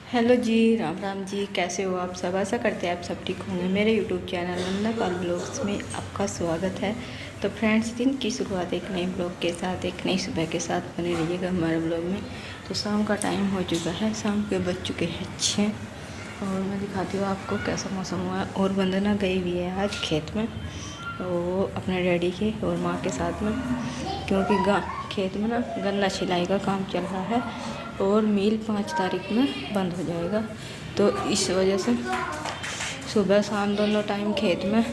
Hello जी, राम राम जी। कैसे हो आप सब? आशा करते हैं आप सब ठीक होंगे। मेरे यूट्यूब चैनल वंदना पाल ब्लॉग्स में आपका स्वागत है। तो फ्रेंड्स, दिन की शुरुआत एक नए ब्लॉग के साथ, एक नई सुबह के साथ बने रहिएगा हमारे ब्लॉग में। तो शाम का टाइम हो चुका है, शाम के बज चुके हैं 6 और मैं दिखाती हूँ आपको कैसा मौसम हुआ है। और वंदना गई हुई है आज खेत में, वो अपने डैडी के और माँ के साथ में, क्योंकि खेत में ना गन्ना छिलाई का काम चल रहा है और मिल 5 तारीख में बंद हो जाएगा। तो इस वजह से सुबह शाम दोनों टाइम खेत में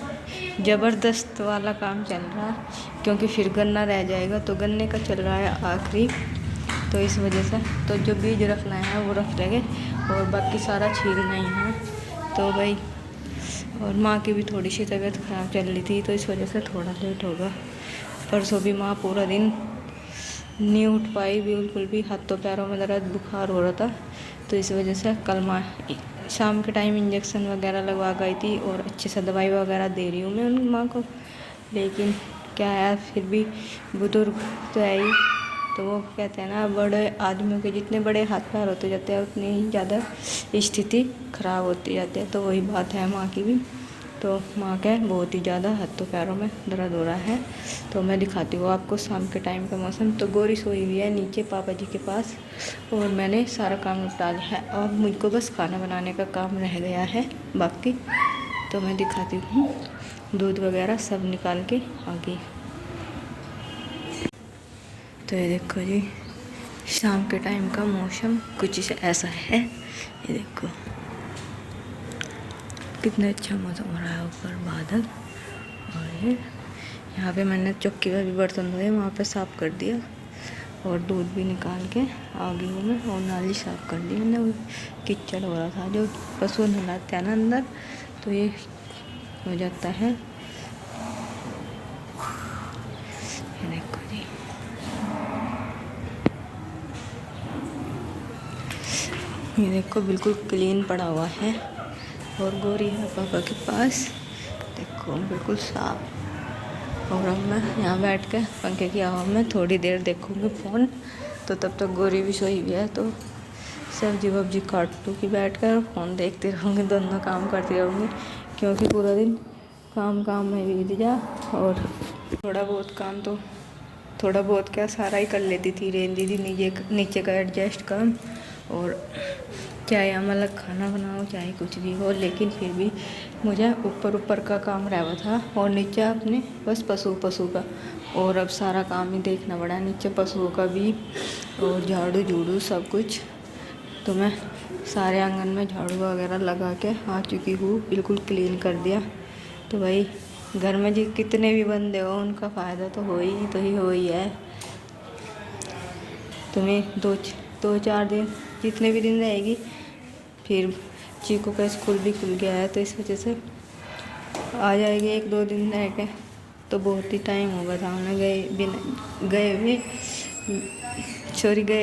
ज़बरदस्त वाला काम चल रहा है, क्योंकि फिर गन्ना रह जाएगा। तो गन्ने का चल रहा है आखिरी, तो इस वजह से तो जो बीज रखना है वो रख लेंगे और बाकी सारा छीलना ही है। तो भाई, और माँ की भी थोड़ी सी तबीयत ख़राब चल रही थी, तो इस वजह से थोड़ा लेट होगा। परसों भी माँ पूरा दिन नहीं उठ पाई बिल्कुल भी, हाथों पैरों में दर्द, बुखार हो रहा था। तो इस वजह से कल माँ शाम के टाइम इंजेक्शन वगैरह लगवा गई थी और अच्छे से दवाई वगैरह दे रही हूँ मैं उन माँ को। लेकिन क्या है, फिर भी बुजुर्ग तो है ही। तो वो कहते हैं ना, बड़े आदमियों के जितने बड़े हाथ पैर होते जाते हैं उतनी ही ज़्यादा स्थिति ख़राब होती जाती है। तो वही बात है माँ की भी। तो माँ के बहुत ही ज़्यादा हाथों पैरों में दर्द हो रहा है। तो मैं दिखाती हूँ आपको शाम के टाइम का मौसम। तो गोरी सोई हुई है नीचे पापा जी के पास और मैंने सारा काम निपटा लिया है। अब मुझको बस खाना बनाने का काम रह गया है बाकी। तो मैं दिखाती हूँ, दूध वगैरह सब निकाल के आ गई। तो ये देखो जी, शाम के टाइम का मौसम कुछ ऐसा है। ये देखो कितना अच्छा मौसम हो रहा है, ऊपर बादल। और ये यहाँ पे मैंने चौकी में भी बर्तन धोए, वहाँ पे साफ़ कर दिया और दूध भी निकाल के आ गई हूँ मैं। और नाली साफ़ कर दी मैंने, कीचड़ हो रहा था जो पशु नहलाते हैं ना अंदर, तो ये हो जाता है। ये देखो जी, ये देखो बिल्कुल क्लीन पड़ा हुआ है। और गोरी है पापा के पास, देखो बिल्कुल साफ। और अब मैं यहाँ बैठ के पंखे की हवा में थोड़ी देर देखूँगी फ़ोन। तो तब तक गोरी भी सोई हुई है, तो सब्जी वब्जी काट लूँगी बैठ कर, फ़ोन देखती रहूँगी, दोनों काम करती रहूँगी। क्योंकि पूरा दिन काम में बीत जा। और थोड़ा बहुत क्या सारा ही कर लेती थी रेन दीदी, नीचे का एडजस्ट काम। और चाहे हम अलग खाना बनाओ चाहे कुछ भी हो, लेकिन फिर भी मुझे ऊपर का काम रहा था और नीचे अपने बस पशु का। और अब सारा काम ही देखना पड़ा, नीचे पशुओं का भी और झाड़ू झूड़ू सब कुछ। तो मैं सारे आंगन में झाड़ू वगैरह लगा के आ चुकी हूँ, बिल्कुल क्लीन कर दिया। तो भाई, घर में जी कितने भी बंदे हो उनका फ़ायदा तो हो ही है। तुम्हें दो चार दिन, जितने भी दिन रहेगी, फिर चीकू का स्कूल भी खुल गया है, तो इस वजह से आ जाएगी 1-2 दिन रह के। तो बहुत ही टाइम होगा था उन्हें गए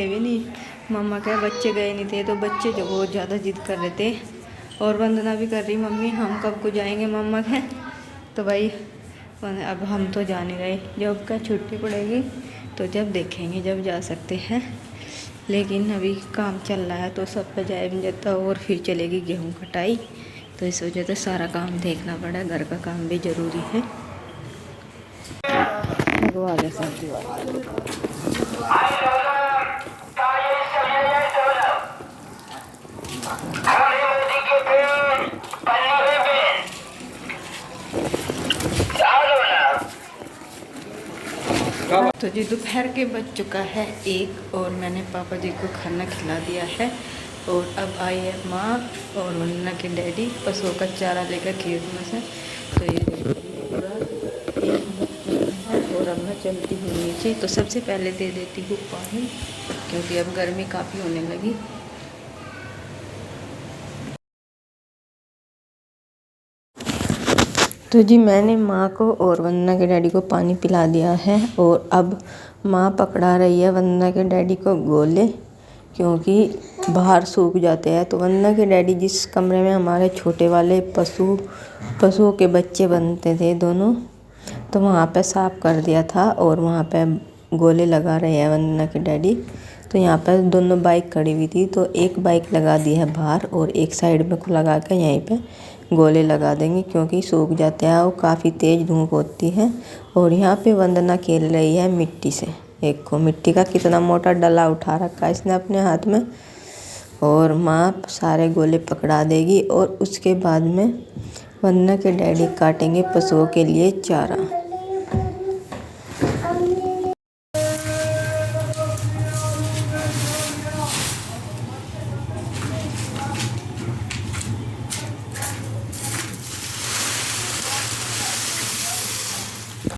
हुए नहीं। मम्मा के बच्चे गए नहीं थे, तो बच्चे जो बहुत ज़्यादा जिद कर रहे थे। और वंदना भी कर रही, मम्मी हम कब को जाएंगे मम्मा के। तो भाई, अब हम तो जा नहीं रहे, जब का छुट्टी पड़ेगी तो जब देखेंगे, जब जा सकते हैं। लेकिन अभी काम चल रहा है तो सब पे जाए जाता, और फिर चलेगी गेहूँ कटाई। तो इस वजह से सारा काम देखना पड़ा, घर का काम भी ज़रूरी है। लगवा दे सब्जी वाला। तो जी दोपहर के बज चुका है 1 और मैंने पापा जी को खाना खिला दिया है। और अब आई है माँ और वंदना के डैडी पशुओं का चारा लेकर खेत में से। तो ये पूरा और अब मैं चलती हूँ नीचे। तो सबसे पहले दे देती हूँ पानी, क्योंकि अब गर्मी काफ़ी होने लगी। तो जी मैंने माँ को और वंदना के डैडी को पानी पिला दिया है। और अब माँ पकड़ा रही है वंदना के डैडी को गोले, क्योंकि बाहर सूख जाते हैं। तो वंदना के डैडी जिस कमरे में हमारे छोटे वाले पशुओं के बच्चे बनते थे दोनों, तो वहाँ पे साफ़ कर दिया था और वहाँ पे गोले लगा रहे हैं वंदना के डैडी। तो यहाँ पर दोनों बाइक खड़ी हुई थी, तो एक बाइक लगा दी है बाहर और एक साइड में को लगा कर यहीं पे गोले लगा देंगे, क्योंकि सूख जाते हैं और काफ़ी तेज़ धूप होती है। और यहाँ पे वंदना खेल रही है मिट्टी से। देखो मिट्टी का कितना मोटा डला उठा रखा है इसने अपने हाथ में। और माँ सारे गोले पकड़ा देगी और उसके बाद में वंदना के डैडी काटेंगे पशुओं के लिए चारा।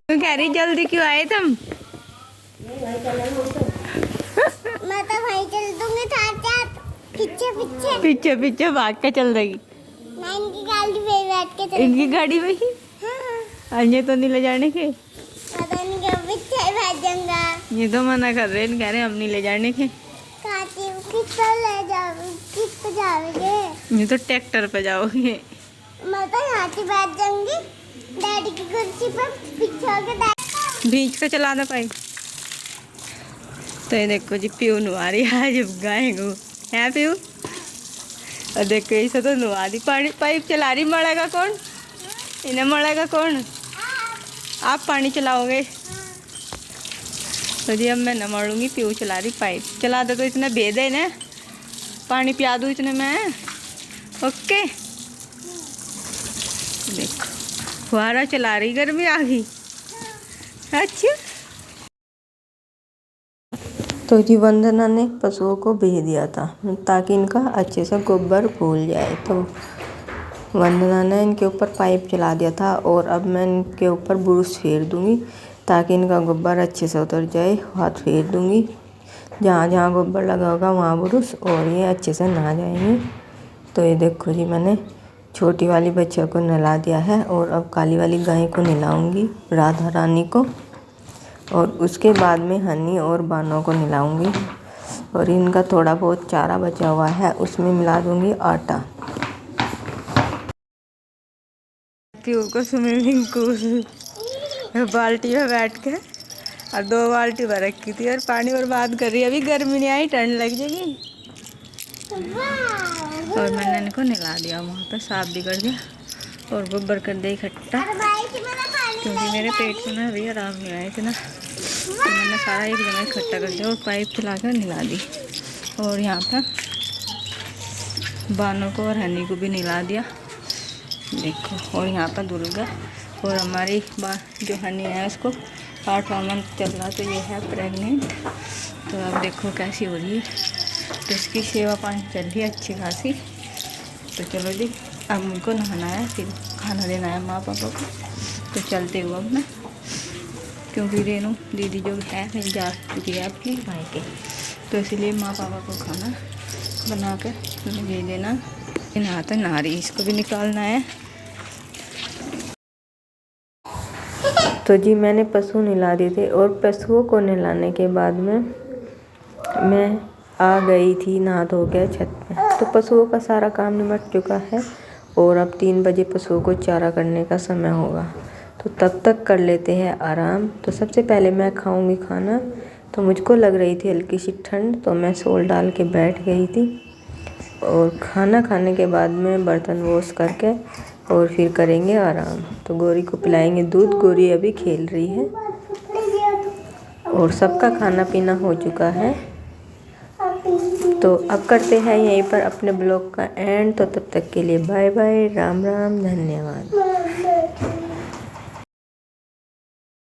तू कह रही जल्दी क्यों आए तुम? मैं तो वहीं चल दूंगी पीछे पीछे पीछे पीछे भाग के चल रही। मैं इनकी गाड़ी पे बैठ के चल इनकी गाड़ी में ही अन्य तो नहीं ले जाने के। मैं तो इनके पीछे बैठ जाऊंगा। ये तो मना कर रहे हैं, कह रहे हैं हम नहीं ले जाने के। काची किस पर ले जाओ, किस पे जाओगे? ये तो ट्रैक्टर पे जाओगे। मैं तो यहाँ से बैठ जाऊंगी डैडी की कुर्सी पर पीछे होके। बीच का चला ना पाई। तो ये देखो जी पीऊ नुआ रही है जब गाय को है पीऊ। और देखो इसे तो नुआ दी, पानी पाइप चला रही। मड़ेगा कौन? इन्हें मड़ेगा कौन? आप पानी चलाओगे? तो जी अब मैं न मरूंगी, पीऊ चला रही पाइप। चला दे तो इतने भेद है ना, पानी पिया दूँ इतने में। ओके देखो फुहारा चला रही, गर्मी आ गई। अच्छा तो जी वंदना ने पशुओं को भेज दिया था ताकि इनका अच्छे से गोबर फूल जाए। तो वंदना ने इनके ऊपर पाइप चला दिया था और अब मैं इनके ऊपर ब्रश फेर दूंगी ताकि इनका गोबर अच्छे से उतर जाए। हाथ फेर दूंगी, जहाँ जहाँ गोबर लगा होगा वहाँ ब्रश, और ये अच्छे से नहा जाएंगे। तो ये देखो जी मैंने छोटी वाली बच्चियों को नहला दिया है और अब काली वाली गाय को नहलाऊंगी, राधा रानी को। और उसके बाद में हनी और बानों को नहलाऊंगी। और इनका थोड़ा बहुत चारा बचा हुआ है उसमें मिला दूंगी आटा। पीऊ को स्विमिंग पूल बाल्टी में बैठ के और 2 बाल्टी भर रखी थी और पानी बर्बाद कर रही है। अभी गर्मी नहीं आई, ठंड लग जाएगी। और मैंने इनको नहला दिया, वहाँ पे साफ भी कर दिया और गोबर कर दिया इकट्ठा, क्योंकि मेरे पेट में ना अभी आराम नहीं आया इतना। तो मैंने सारा एक जगह इकट्ठा कर दिया और पाइप चला कर नहला दी। और यहाँ पर बानों को और हनी को भी नहला दिया देखो। और यहाँ पर दुर्गा और हमारी जो हनी है उसको 8वां मंथ चल रहा, तो ये है प्रेग्नेंट। तो अब देखो कैसी हो रही है। तो इसकी सेवा पानी चल रही है अच्छी खासी। तो चलो जी अब उनको नहाना है, फिर खाना देना है माँ पापा को। तो चलते हुए अब मैं, क्योंकि रेनू दीदी जो है फिर जा चुकी है अपने भाई के, तो इसलिए माँ पापा को खाना बना कर दे देना। नहाता नहा रही, इसको भी निकालना है। तो जी मैंने पशु नहला दिए थे और पशुओं को नहलाने के बाद में मैं आ गई थी नहा धो के छत पे। तो पशुओं का सारा काम निपट चुका है और अब 3 बजे पशुओं को चारा करने का समय होगा, तो तब तक कर लेते हैं आराम। तो सबसे पहले मैं खाऊंगी खाना। तो मुझको लग रही थी हल्की सी ठंड, तो मैं शॉल डाल के बैठ गई थी। और खाना खाने के बाद में बर्तन वॉश करके और फिर करेंगे आराम। तो गोरी को पिलाएंगे दूध, गोरी अभी खेल रही है। और सबका खाना पीना हो चुका है। तो अब करते हैं यहीं पर अपने ब्लॉग का एंड। तो तब तक के लिए बाय बाय, राम राम, धन्यवाद।